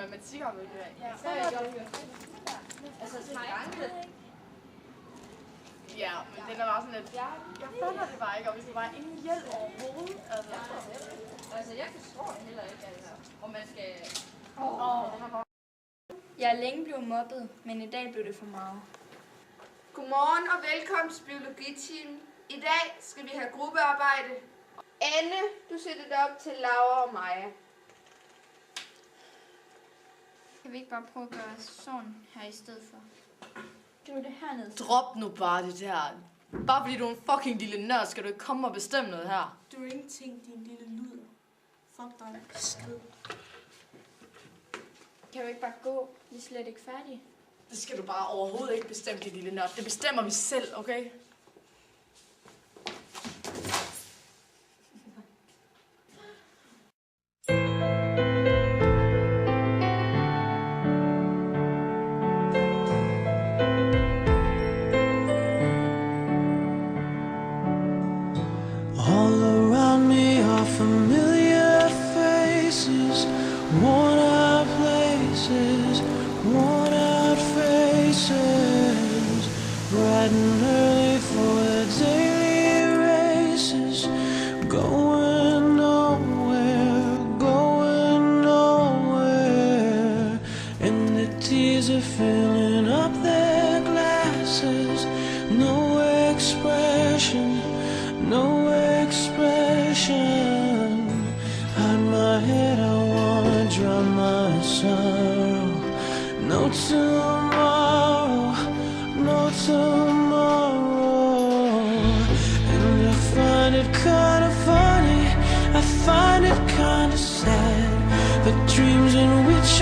matematikområdet. Ja, så er jeg godt. Altså, tanke. Ja, men den er bare sådan lidt... Jeg fatter det bare ikke, og vi skal bare ingen hjælp overhovedet. Altså, jeg forstår det heller ikke, altså. Og man skal... Jeg er længe blevet mobbet, men i dag blev det for meget. Godmorgen og velkommen til biologitimen. I dag skal vi have gruppearbejde. Anne, du sætter det op til Laura og Maja. Kan vi ikke bare prøve at gøre sådan her i stedet for? Det var det hernede. Drop nu bare det her. Bare fordi du er en fucking lille nørd, skal du ikke komme og bestemme noget her. Du er ingenting, din lille luder. Fuck dig, skrid. Kan vi ikke bare gå? Vi er slet ikke færdige. Det skal du bare overhovedet ikke bestemme, din lille nørd. Det bestemmer vi selv, okay? All around me are familiar faces, worn out places, worn out faces, bright and early for the daily races, going nowhere, and the tears are filling up their glasses, no expression, no expression. Hide my head, I wanna drown my sorrow. No tomorrow, no tomorrow. And I find it kinda funny, I find it kinda sad. The dreams in which